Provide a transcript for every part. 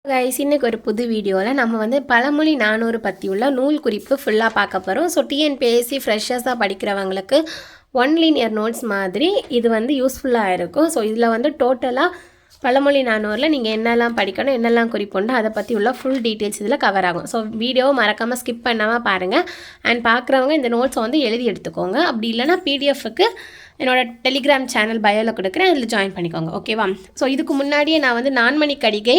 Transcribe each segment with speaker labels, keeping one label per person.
Speaker 1: Guys, இன்னைக்கு ஒரு புது வீடியோவில் நம்ம வந்து பழமொழி 400 பற்றி உள்ள நூல் குறிப்பு ஃபுல்லாக பார்க்க போகிறோம். ஸோ டிஎன்பிஎஸ்சி ஃப்ரெஷர்ஸாக படிக்கிறவங்களுக்கு ஒன் லீனியர் நோட்ஸ் மாதிரி இது வந்து யூஸ்ஃபுல்லாக இருக்கும். ஸோ இதில் வந்து டோட்டலாக பழமொழி 400ல் நீங்கள் என்னெல்லாம் படிக்கணும், என்னெல்லாம் குறிப்புண்டு அதை பற்றி உள்ள ஃபுல் டீட்டெயில்ஸ் இதில் கவர் ஆகும். ஸோ வீடியோவை மறக்காமல் ஸ்கிப் பண்ணாமல் பாருங்கள். அண்ட் பார்க்குறவங்க இந்த நோட்ஸை வந்து எழுதி எடுத்துக்கோங்க. அப்படி இல்லைனா பிடிஎஃப்க்கு என்னோடய டெலிகிராம் சேனல் பயோவில் கொடுக்குறேன், அதில் ஜாயின் பண்ணிக்கோங்க. ஓகேவா? ஸோ இதுக்கு முன்னாடியே நான் வந்து நான்மணி கடிகை,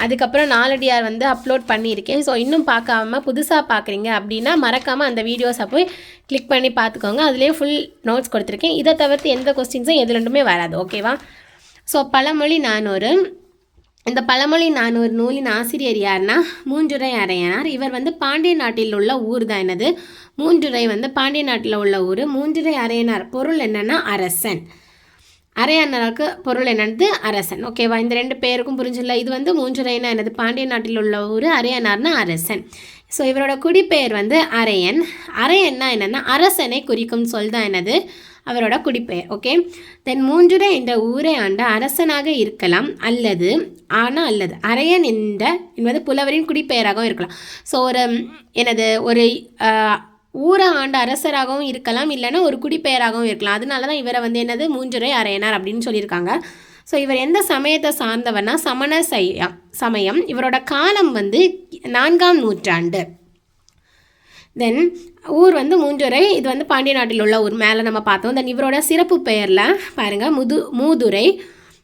Speaker 1: அதுக்கப்புறம் நாலடியார் வந்து அப்லோட் பண்ணியிருக்கேன். ஸோ இன்னும் பார்க்காம புதுசாக பார்க்குறீங்க அப்படின்னா மறக்காமல் அந்த வீடியோஸை போய் கிளிக் பண்ணி பார்த்துக்கோங்க. அதுலேயே ஃபுல் நோட்ஸ் கொடுத்துருக்கேன். இதை தவிர்த்து எந்த கொஸ்டின்ஸும் எது ரெண்டுமே வராது. ஓகேவா? ஸோ பழமொழி 400. இந்த பழமொழி 400 நூலின் ஆசிரியர் யாருன்னா மூன்றுரை அரையனார். இவர் வந்து பாண்டிய நாட்டில் உள்ள ஊர் தான். என்னது? மூன்றுரை வந்து பாண்டிய நாட்டில் உள்ள ஊர். மூன்றுரை அரையனார் பொருள் என்னன்னா அரசன். அரையனாருக்கு பொருள் என்னது? அரசன். ஓகேவா? இந்த ரெண்டு பேருக்கும் புரிஞ்சில்ல? இது வந்து மூன்றுரைனா என்னது? பாண்டிய நாட்டில் உள்ள ஊர். அரையனார்னா அரசன். ஸோ இவரோட குடிப்பெயர் வந்து அரையன். அரையன்னா என்னென்னா அரசனை குறிக்கும் சொல் தான். என்னது? அவரோட குடிப்பெயர். ஓகே. தென் மூன்றுரை என்ற ஊரை ஆண்ட அரசனாக இருக்கலாம், அல்லது அரையன் என்பது புலவரின் குடிப்பெயராகவும் இருக்கலாம். ஸோ ஒரு ஊரை ஆண்ட அரசராகவும் இருக்கலாம், இல்லைன்னா ஒரு குடிப்பெயராகவும் இருக்கலாம். அதனால தான் இவரை வந்து என்னது மூன்றுரை அரையனார் அப்படின்னு சொல்லியிருக்காங்க. ஸோ இவர் எந்த சமயத்தை சார்ந்தவர்னா சமண சமயம். இவரோட காலம் வந்து 4ஆம் நூற்றாண்டு. தென் ஊர் வந்து மூன்றுரை. இது வந்து பாண்டிய நாட்டில் உள்ள ஊர். மேலே நம்ம பார்த்தோம். தென் இவரோட சிறப்பு பெயரில் பாருங்கள், மூதுரை,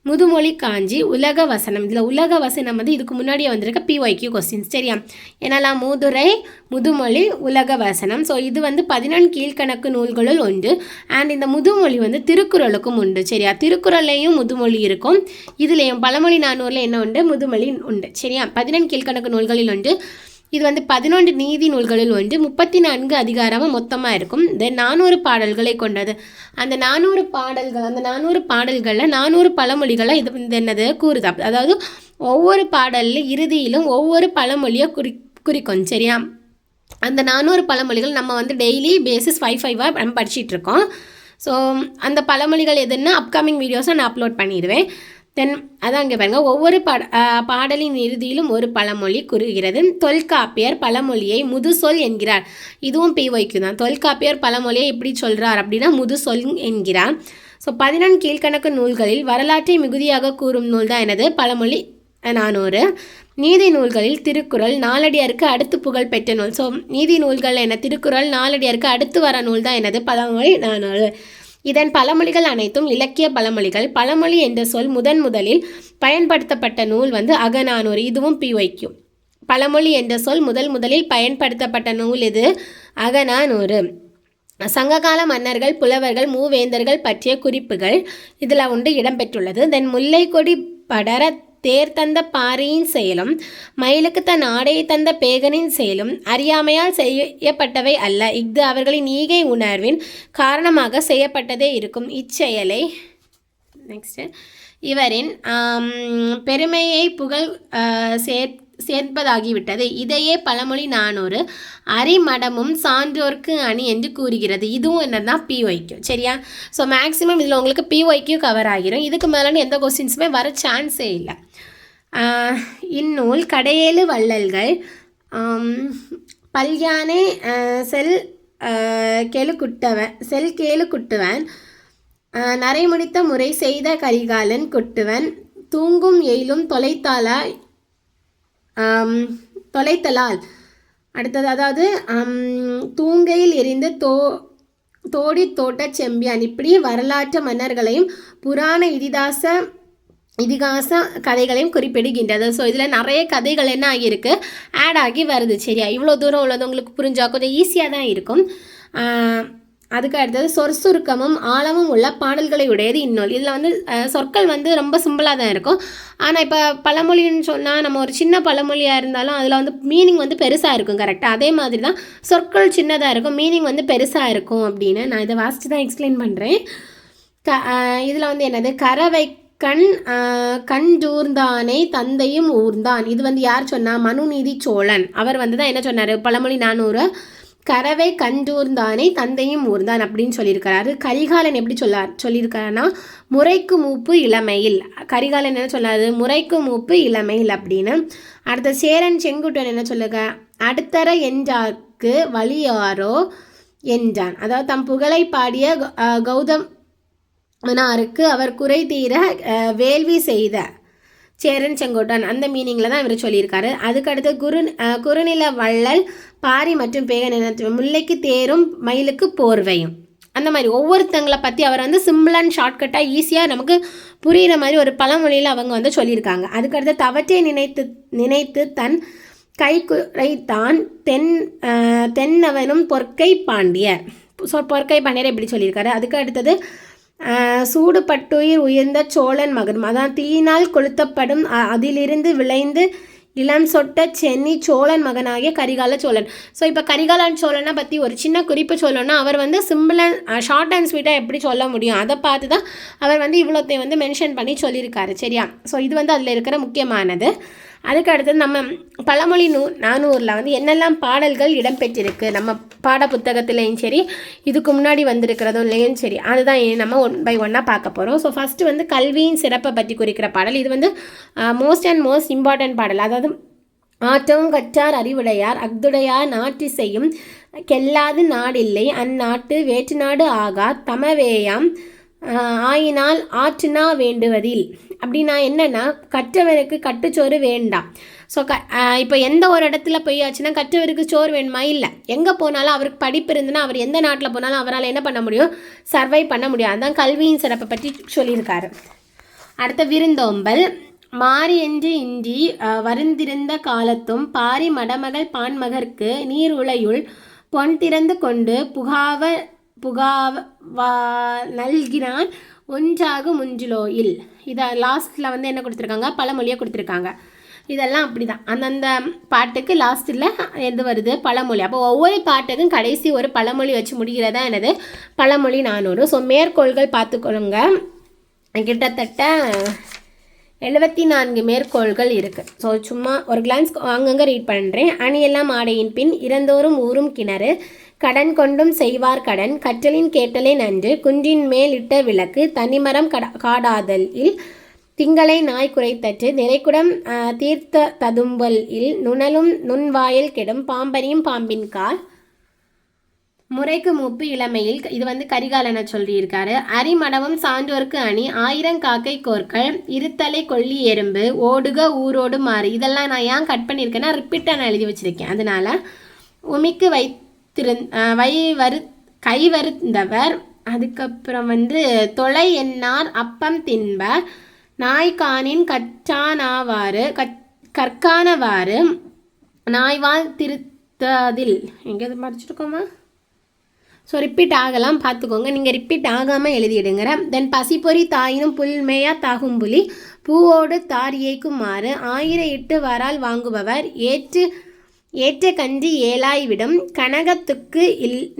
Speaker 1: முதுமொழி காஞ்சி, உலக வசனம். இதில் உலக வசனம் வந்து இதுக்கு முன்னாடியே வந்திருக்க பிஒய்க்யூ கொஸ்டின்ஸ். சரியா? என்னெல்லாம்? முதுரை, முதுமொழி, உலக வசனம். ஸோ இது வந்து 14 கீழ்கணக்கு நூல்களுள் ஒன்று. அண்ட் இந்த முதுமொழி வந்து திருக்குறளுக்கும் உண்டு. சரியா? திருக்குறள்லையும் முதுமொழி இருக்கும். இதுலேயும் பழமொழி 400ல் என்ன உண்டு? முதுமொழி உண்டு. சரியா? 14 கீழ்கணக்கு நூல்களில் ஒன்று. இது வந்து 11 நீதி நூல்களில் ஒன்று. 34 அதிகாரமாக மொத்தமாக இருக்கும். தென் 400 பாடல்களை கொண்டது. அந்த 400 பாடல்களில் 400 பழமொழிகளை இது என்னது கூறுது. அதாவது ஒவ்வொரு பாடலில் இறுதியிலும் ஒவ்வொரு பழமொழியை குறிக்கும். சரியா? அந்த 400 பழமொழிகள் நம்ம வந்து டெய்லி பேசிஸ் 5 நம்ம படிச்சுட்டு இருக்கோம். ஸோ அந்த பழமொழிகள் எதுன்னா அப்கமிங் வீடியோஸை நான் அப்லோட் பண்ணிடுவேன். தென் அதான் இங்கே பாருங்கள், ஒவ்வொரு பாடலின் இறுதியிலும் ஒரு பழமொழி கூறுகிறது. தொல்காப்பியர் பழமொழியை முதுசொல் என்கிறார். இதுவும் பிஒய்க்யூ தான். தொல்காப்பியர் பழமொழியை எப்படி சொல்கிறார் அப்படின்னா முதுசொல் என்கிறார். ஸோ 14 கீழ்கணக்கு நூல்களில் வரலாற்றை மிகுதியாக கூறும் நூல் தான் என்னது? பழமொழி 400. நீதி நூல்களில் திருக்குறள் நாலடியாருக்கு அடுத்து புகழ் பெற்ற நூல். ஸோ நீதி நூல்கள் என்ன? திருக்குறள் நாலடியாருக்கு அடுத்து வர நூல் தான் என்னது? பழமொழி 400. இதன் பழமொழிகள் அனைத்தும் இலக்கிய பழமொழிகள். பழமொழி என்ற சொல் முதலில் பயன்படுத்தப்பட்ட நூல் வந்து அகநானூறு. இதுவும் பிஒய்க்யூ. பழமொழி என்ற சொல் முதலில் பயன்படுத்தப்பட்ட நூல் இது அகநானூறு. சங்ககால மன்னர்கள், புலவர்கள், மூவேந்தர்கள் பற்றிய குறிப்புகள் இதில் ஒன்று இடம்பெற்றுள்ளது. தென் முல்லை கொடி படர தேர் தந்த பாரியின் செயலும், மயிலுக்கு தன் ஆடையை தந்த பேகனின் செயலும் அறியாமையால் செய்யப்பட்டவை அல்ல. இஃது அவர்களின் ஈகை உணர்வின் காரணமாக செய்யப்பட்டதே இருக்கும். இச்செயலை இவரின் பெருமையை புகழ் சேர்ப்பதாகிவிட்டது. இதையே பழமொழி 400 அரிமடமும் சான்றோர்க்கு அணி என்று கூறுகிறது. இதுவும் என்னன்னா பிஒய்க்யூ. சரியா? ஸோ மேக்ஸிமம் இதில் உங்களுக்கு பிஒய்க்யூ கவர் ஆகிரும். இதுக்கு மேலே எந்த கொஸ்டின்ஸுமே வர சான்ஸே இல்லை. இந்நூல் கடையேழு வள்ளல்கள், பல்யானை, கேளு குட்டுவன், நரைமுடித்த முறை செய்த கரிகாலன் குட்டுவன், தூங்கும் எயிலும் தொலைத்தலால். அடுத்தது அதாவது தூங்கையில் எரிந்து தோடி தோட்ட செம்பியான். இப்படி வரலாற்று மன்னர்களையும் புராண இதிகாச கதைகளையும் குறிப்பிடுகின்றது. ஸோ இதில் நிறைய கதைகள் என்ன ஆகியிருக்கு? ஆட் ஆகி வருது. சரியா? இவ்வளோ தூரம் உள்ளது உங்களுக்கு புரிஞ்சால் கொஞ்சம் ஈஸியாக தான் இருக்கும். அதுக்கு அடுத்தது சொற்சுருக்கமும் ஆழமும் உள்ள பாடல்களை உடையது இந்நூல். இதில் வந்து சொற்கள் வந்து ரொம்ப சிம்பிளாக தான் இருக்கும். ஆனால் இப்போ பழமொழின்னு சொன்னால் நம்ம ஒரு சின்ன பழமொழியாக இருந்தாலும் அதில் வந்து மீனிங் வந்து பெருசாக இருக்கும். கரெக்டாக அதே மாதிரி தான் சொற்கள் சின்னதாக இருக்கும், மீனிங் வந்து பெருசாக இருக்கும் அப்படின்னு நான் இதை வாசித்து தான் எக்ஸ்பிளைன் பண்ணுறேன். இதில் வந்து என்னது? கறவை கண்டூர்ந்தானை தந்தையும் ஊர்ந்தான். இது வந்து யார் சொன்னா? மனுநீதி சோழன். அவர் வந்து தான் என்ன சொன்னார்? பழமொழி 400 கறவை கண்டூர்ந்தானே தந்தையும் ஊர்ந்தான் அப்படின்னு சொல்லியிருக்கிறாரு. கரிகாலன் எப்படி சொல்லியிருக்காருன்னா முறைக்கு மூப்பு இளமையில். கரிகாலன் என்ன சொல்லாது, முறைக்கு மூப்பு இளமையில் அப்படின்னு. அடுத்த சேரன் செங்குட்டுவன் என்ன சொல்லுங்க, அடுத்தர என்றார்க்கு வழியாரோ என்றான். அதாவது தம் புகழை பாடிய கௌதமனாருக்கு அவர் குறை தீர வேள்வி செய்த சேரன் செங்கோட்டன், அந்த மீனிங்கில் தான் இவர் சொல்லியிருக்காரு. அதுக்கடுத்து குறுநில வள்ளல் பாரி மற்றும் பேக நினைத்து முல்லைக்கு தேரும் மயிலுக்கு போர்வையும். அந்த மாதிரி ஒவ்வொருத்தங்களை பற்றி அவர் வந்து சிம்பிள் அண்ட் ஷார்ட்கட்டாக ஈஸியாக நமக்கு புரிகிற மாதிரி ஒரு பழமொழியில் அவங்க வந்து சொல்லியிருக்காங்க. அதுக்கடுத்து தவற்றை நினைத்து தன் கை குறைத்தான் தென்னவனும் பொற்கை பாண்டியர். பொற்கை பாண்டியர் எப்படி சொல்லியிருக்காரு. அதுக்கு அடுத்தது சூடு பட்டுயிர் உயர்ந்த சோழன் மகன், அதான் தீயினால் கொளுத்தப்படும் அதிலிருந்து விளைந்து இளம் சொட்ட சென்னி சோழன் மகனாகிய கரிகால சோழன். ஸோ இப்போ கரிகாலன் சோழனை பற்றி ஒரு சின்ன குறிப்பு சொல்லணும்னா அவர் வந்து சிம்பிள் அண்ட் ஷார்ட் அண்ட் ஸ்வீட்டாக எப்படி சொல்ல முடியும், அதை பார்த்து தான் அவர் வந்து இவ்வளோத்தையும் வந்து மென்ஷன் பண்ணி சொல்லியிருக்காரு. சரியா? ஸோ இது வந்து அதில் இருக்கிற முக்கியமானது. அதுக்கு அடுத்தது நம்ம பழமொழி 400 வந்து என்னெல்லாம் பாடல்கள் இடம்பெற்றிருக்கு நம்ம பாட புத்தகத்துலேயும் சரி இதுக்கு முன்னாடி வந்திருக்கிறதும் இல்லையும் சரி, அதுதான் நம்ம 1 by 1 பார்க்க போகிறோம். ஸோ ஃபஸ்ட்டு வந்து கல்வியின் சிறப்பை பற்றி குறிக்கிற பாடல். இது வந்து மோஸ்ட் இம்பார்ட்டன்ட் பாடல். அதாவது ஆற்றவும் கற்றார் அறிவுடையார் அஃதுடையார் நாட்டிசையும் கெல்லாது நாடில்லை அந்நாட்டு வேற்று நாடு ஆகா தமவேயாம் ஆயினால் ஆற்றுனா வேண்டுவதில். அப்படின்னா என்னென்னா கற்றவருக்கு கட்டுச்சோறு வேண்டாம். ஸோ இப்போ எந்த ஒரு இடத்துல போயாச்சுன்னா கற்றவருக்கு சோறு வேணுமா, இல்லை. எங்கே போனாலும் அவருக்கு படிப்பு இருந்துன்னா அவர் எந்த நாட்டில் போனாலும் அவரால் என்ன பண்ண முடியும், சர்வை பண்ண முடியும். அதுதான் கல்வியின் சிறப்பை பற்றி சொல்லியிருக்காரு. அடுத்த விருந்தோம்பல். மாறி என்று இன்றி வருந்திருந்த காலத்தும் பாரி மடமகள் பான்மகற்கு நீர் உலையுள் பொன் திறந்து கொண்டு புகாவ நல்கினான் ஒன்றாக முஞ்சிலோயில். இதை லாஸ்ட்டில் வந்து என்ன கொடுத்துருக்காங்க, பழமொழியாக கொடுத்துருக்காங்க. இதெல்லாம் அப்படி தான் அந்தந்த பாட்டுக்கு லாஸ்ட்டில் எது வருது, பழமொழி. அப்போ ஒவ்வொரு பாட்டுக்கும் கடைசி ஒரு பழமொழி வச்சு முடிகிறதா என்னது, பழமொழி 400. ஸோ மேற்கோள்கள் பார்த்துக்கொள்ளுங்க. கிட்டத்தட்ட 74 மேற்கோள்கள் இருக்குது. ஸோ சும்மா ஒரு கிளான்ஸ் அங்கங்கே ரீட் பண்ணுறேன். அணியெல்லாம் ஆடையின் பின் இறந்தோறும் ஊரும் கிணறு கடன் கொண்டும் செய்வார் கடன் கற்றலின் கேட்டலே நன்று குன்றின் மேல் இட்ட விளக்கு தனிமரம் காடாதலில் திங்களை நாய் குறைத்தற்று நிறைக்குடம் தீர்த்த ததும்பல் இல் நுணலும் நுண்வாயில் கெடும் பாம்பரியும் பாம்பின் கால் முறைக்கு மூப்பு இளமையில். இது வந்து கரிகாலனை சொல்லியிருக்காரு. அரிமடவும் சான்றோருக்கு அணி 1000 காக்கை கோர்கள் இருத்தலை கொல்லி எறும்பு ஓடுக ஊரோடு மாறு. இதெல்லாம் நான் ஏன் கட் பண்ணியிருக்கேன்னா ரிப்பீட்டாக நான் எழுதி வச்சுருக்கேன். அதனால் உமிக்கு கை வருந்தவர். அதுக்கப்புறம் வந்து தொலை என்னார் அப்பம் தின்பர் நாய்கானின் கற்கானவாறு நாய்வால் திருத்ததில். எங்கேயாவது மறைச்சிருக்கோமா? ஸோ ரிப்பீட் ஆகலாம், பார்த்துக்கோங்க. நீங்கள் ரிப்பீட் ஆகாமல் எழுதிடுங்க. தென் பசிப்பொறி தாயினும் புல்மேயா தாகும்புலி பூவோடு தார் இயக்கும் மாறு 1000 இட்டு வரால் வாங்குபவர் ஏற்ற கஞ்சி ஏழாய் விடும் கனகத்துக்கு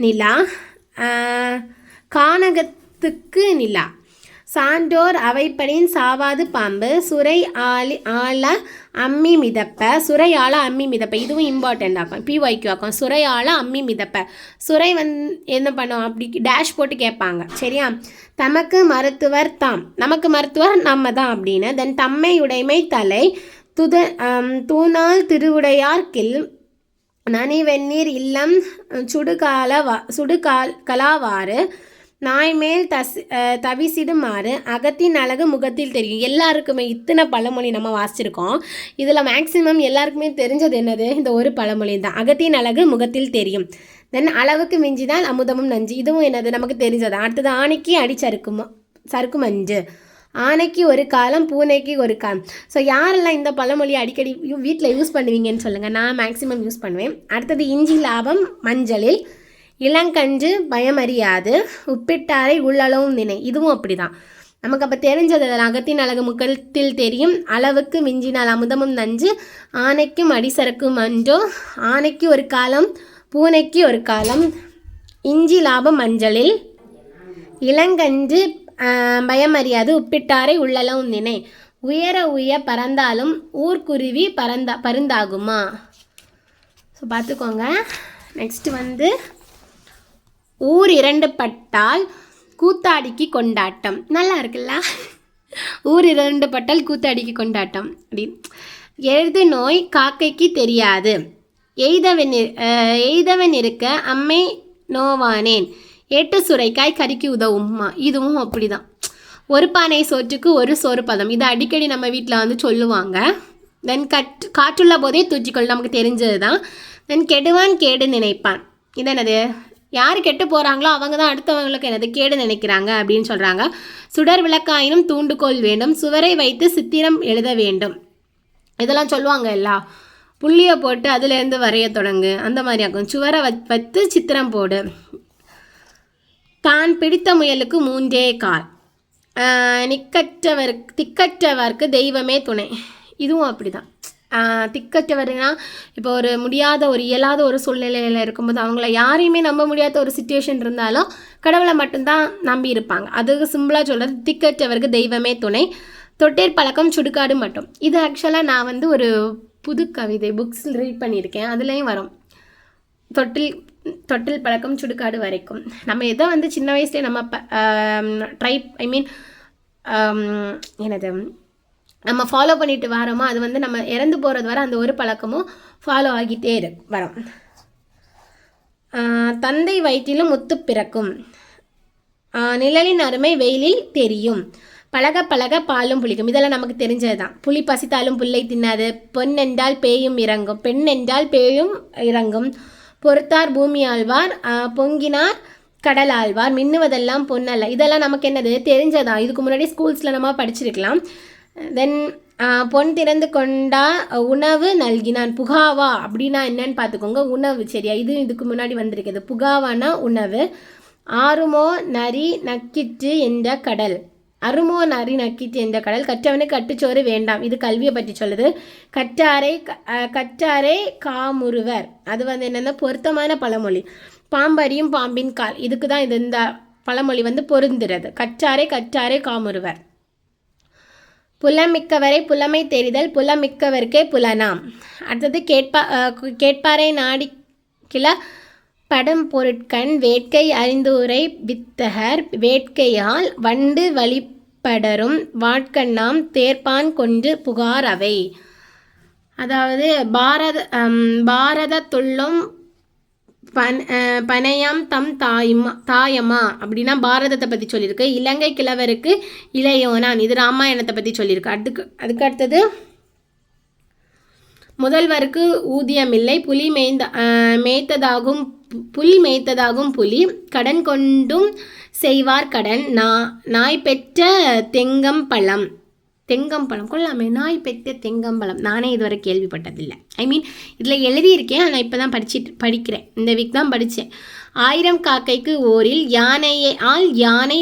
Speaker 1: நிலா கானகத்துக்கு நிலா சான்றோர் அவைப்படின் சாவாது பாம்பு சுரை ஆள அம்மி மிதப்ப. சுரை ஆள அம்மி மிதப்ப இதுவும் இம்பார்ட்டண்ட் ஆக்கும், பிஒய்க்கு ஆக்கும். சுரை ஆள அம்மி மிதப்ப. சுரை என்ன பண்ணோம், அப்படி டேஷ் போட்டு கேட்பாங்க. சரியா? தமக்கு மருத்துவர் தாம், நமக்கு மருத்துவர் நம்ம தான் அப்படின்னு. தென் தம்மை உடைமை தலை தூணால் திருவுடையார் கில் நனிவெந்நீர் இல்லம் கலாவாறு நாய்மேல் தவிசிடுமாறு அகத்தின் அழகு முகத்தில் தெரியும். எல்லாருக்குமே இத்தனை பழமொழி நம்ம வாசிச்சிருக்கோம். இதில் மேக்ஸிமம் எல்லாருக்குமே தெரிஞ்சது என்னது, இந்த ஒரு பழமொழி தான். அகத்தின் அழகு முகத்தில் தெரியும். தென் அளவுக்கு மிஞ்சினால் அமுதமும் நஞ்சு. இதுவும் என்னது, நமக்கு தெரிஞ்சது. அடுத்தது ஆணைக்கு அடி சறுக்கு மஞ்சு. ஆனைக்கு ஒரு காலம் பூனைக்கு ஒரு காலம். ஸோ யாரெல்லாம் இந்த பழமொழியை அடிக்கடி வீட்டில் யூஸ் பண்ணுவீங்கன்னு சொல்லுங்கள். நான் மேக்ஸிமம் யூஸ் பண்ணுவேன். அடுத்தது இஞ்சி லாபம் மஞ்சளில் இளங்கன்று பயமறியாது உப்பிட்டாரை உள்ளளவும் நினை. இதுவும் அப்படி தான். நமக்கு அப்போ தெரிஞ்சது அகத்தின் அழகு முகத்தில் தெரியும். அளவுக்கு மிஞ்சினால் அமுதமும் நஞ்சு. ஆனைக்கும் அடிசறுக்கு மஞ்சோ. ஆனைக்கு ஒரு காலம் பூனைக்கு ஒரு காலம். இஞ்சி லாபம் மஞ்சளில் இளங்கன்று பயமறியாது உப்பிட்டாரை உள்ளளவும் நினை. உய பறந்தாலும் ஊர்க்குருவி பருந்தாகுமா. ஸோ பார்த்துக்கோங்க. நெக்ஸ்ட் வந்து ஊர் 2 பட்டால் கூத்தாடிக்கு கொண்டாட்டம். நல்லா இருக்குல்ல? ஊர் 2 பட்டால் கூத்தாடிக்கு கொண்டாட்டம் அப்படி. எழுது நோய் காக்கைக்கு தெரியாது, எய்தவன் இருக்க அம்மை நோவானேன், 8 சுரைக்காய் கறிக்கு உதவும்மா. இதுவும் அப்படி தான். ஒரு பானை சோற்றுக்கு ஒரு சோறு பதம். இதை அடிக்கடி நம்ம வீட்டில் வந்து சொல்லுவாங்க. தென் காற்றுள்ள போதே தூற்றிக்கொள், நமக்கு தெரிஞ்சது தான். தென் கெடுவான் கேடு நினைப்பான். இது என்னது? யார் கெட்டு போகிறாங்களோ அவங்க தான் அடுத்தவங்களுக்கு என்னது கேடு நினைக்கிறாங்க அப்படின்னு சொல்கிறாங்க. சுடர் விளக்காயினும் தூண்டுகோல் வேண்டும், சுவரை வைத்து சித்திரம் எழுத வேண்டும். இதெல்லாம் சொல்லுவாங்க எல்லாம். புள்ளியை போட்டு அதுலேருந்து வரைய தொடங்கு, அந்த மாதிரி ஆகும். சுவரை வைத்து சித்திரம் போடு. தான் பிடித்த முயலுக்கு 3 கால், திக்கற்றவருக்கு தெய்வமே துணை. இதுவும் அப்படி தான். திக்கற்றவர்னா இப்போ ஒரு முடியாத ஒரு இயலாத ஒரு சூழ்நிலையில் இருக்கும்போது அவங்கள யாரையுமே நம்ப முடியாத ஒரு சிச்சுவேஷன் இருந்தாலும் கடவுளை மட்டும்தான் நம்பி இருப்பாங்க. அதுக்கு சிம்பிளாக சொல்கிறது திக்கற்றவருக்கு தெய்வமே துணை, தொட்டேர் பழக்கம் சுடுகாடு மட்டும். இது ஆக்சுவலாக நான் வந்து ஒரு புது கவிதை புக்ஸ் ரீட் பண்ணியிருக்கேன், அதுலேயும் வரும். தொட்டில் பழக்கம் சுடுகாடு வரைக்கும். நம்ம எதை வந்து சின்ன வயசுலேயே நம்ம என்னது நம்ம ஃபாலோ பண்ணிட்டு வரோமோ அது வந்து நம்ம இறந்து போகிறது வரை அந்த ஒரு பழக்கமும் ஃபாலோ ஆகிட்டே வரோம். தந்தை வயிற்றிலும் முத்து பிறக்கும், நிழலின் அருமை வெயிலில் தெரியும், பழக பழக பாலும் புளிக்கும். இதெல்லாம் நமக்கு தெரிஞ்சது தான். புளி பசித்தாலும் புல்லை தின்னாது, பொன் என்றால் பேயும் இறங்கும், பெண் என்றால் பேயும் இறங்கும், பொறுத்தார் பூமி ஆழ்வார், பொங்கினார் கடல் ஆழ்வார், மின்னுவதெல்லாம் பொன்னல்ல. இதெல்லாம் நமக்கு என்னது தெரிஞ்சதான். இதுக்கு முன்னாடி ஸ்கூல்ஸில் நம்ம படிச்சிருக்கலாம். தென் பொன் திறந்து கொண்டா உணவு நல்கினான், புகாவா அப்படின்னா என்னன்னு பார்த்துக்கோங்க. உணவு, சரியா? இதுக்கு முன்னாடி வந்திருக்குது. புகாவானா உணவு. ஆறுமோ நரி நக்கிற்று என்ற கடல், அருமோ நரி நக்கிற்று என்ற கடல், கற்றவனுக்கு கட்டுச்சோறு வேண்டாம். இது கல்வியை பற்றி சொல்லுது. கற்றாரை காமுறுவர், அது வந்து என்னென்னா பொருத்தமான பழமொழி. பாம்பறியும் பாம்பின் கால், இதுக்கு தான் இது இந்த பழமொழி வந்து பொருந்துறது. கற்றாரை காமுறுவர். புலமிக்கவரை புலமை தெரிதல், புலமிக்கவருக்கே புலனாம். அடுத்தது கேட்பாரை நாடி கிள படம் பொருட்கண், வேட்கை அறிந்தூரை வித்தகர், வேட்கையால் வண்டு வழிபடரும் வாட்கண்ணாம், தேர்ப்பான் கொண்டு புகார் அவை. அதாவது பாரதத்துள்ளும் பனையாம் தம் தாயமா அப்படின்னா பாரதத்தை பற்றி சொல்லியிருக்கு. இலங்கை கிழவருக்கு இளையோனான், இது ராமாயணத்தை பற்றி சொல்லியிருக்கு. அதுக்கு அடுத்தது முதல்வருக்கு ஊதியமில்லை, புல் மேய்த்ததாகும் புலி, கடன் கொண்டும் செய்வார் கடன், நாய் பெற்ற தெங்கம்பழம் கொள்ளாமே, நாய் பெற்ற தெங்கம்பழம். நானே இதுவரை கேள்விப்பட்டதில்லை. இதில் எழுதியிருக்கேன், ஆனால் இப்போ தான் படிக்கிறேன். இந்த வீக் தான் படித்தேன். 1000 காக்கைக்கு ஓரில் யானை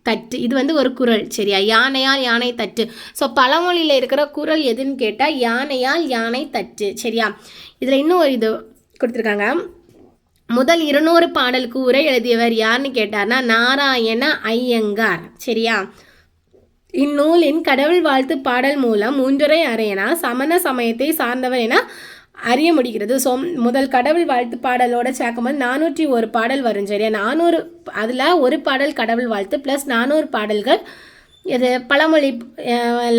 Speaker 1: தட்டு. இது வந்து ஒரு குறள், சரியா? யானையால் யானை தட்டு. ஸோ பழமொழியில் இருக்கிற குறள் எதுன்னு கேட்டால் யானையால் யானை தட்டு, சரியா? இதில் இன்னும் ஒரு இது கொடுத்துருக்காங்க. முதல் 200 பாடலுக்கு உரை எழுதியவர் யாருன்னு கேட்டார்னா நாராயண ஐயங்கார், சரியா? இந்நூலின் கடவுள் வாழ்த்து பாடல் மூலம் 3 அறையனா சமண சமயத்தை சார்ந்தவர் என அறிய முடிகிறது. ஸோ முதல் கடவுள் வாழ்த்து பாடலோட சேர்க்கும்போது 401 பாடல் வரும், சரியா? 400 அதில் ஒரு பாடல் கடவுள் வாழ்த்து ப்ளஸ் 400 பாடல்கள் இது பழமொழி.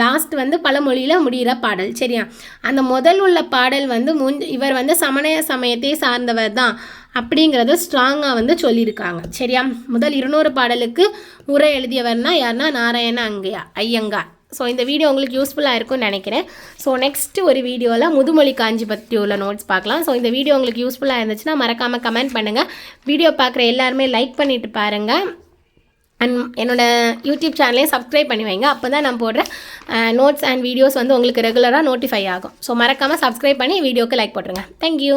Speaker 1: லாஸ்ட் வந்து பழமொழியில் முடிகிற பாடல், சரியா? அந்த முதல் உள்ள பாடல் வந்து இவர் வந்து சமண சமயத்தை சார்ந்தவர் தான் அப்படிங்கிறத ஸ்ட்ராங்காக வந்து சொல்லியிருக்காங்க, சரியா? முதல் 200 பாடலுக்கு உரை எழுதியவர்னா யாருன்னா நாராயண ஐயங்கார். ஸோ இந்த வீடியோ உங்களுக்கு யூஸ்ஃபுல்லாக இருக்கும்னு நினைக்கிறேன். ஸோ நெக்ஸ்ட்டு ஒரு வீடியோவில் முதுமொழி காஞ்சி பற்றி உள்ள நோட்ஸ் பார்க்கலாம். ஸோ இந்த வீடியோ உங்களுக்கு யூஸ்ஃபுல்லாக இருந்துச்சுன்னா மறக்காமல் கமெண்ட் பண்ணுங்கள். வீடியோ பார்க்குற எல்லாருமே லைக் பண்ணிவிட்டு பாருங்கள். அண்ட் என்னோடய யூடியூப் சேனலையும் சப்ஸ்கிரைப் பண்ணி வைங்க. அப்போ தான் நான் போடுற நோட்ஸ் அண்ட் வீடியோஸ் வந்து உங்களுக்கு ரெகுலராக நோட்டிஃபை ஆகும். ஸோ மறக்காமல் சப்ஸ்கிரைப் பண்ணி வீடியோக்கு லைக் போட்டுருங்க. தேங்க்யூ.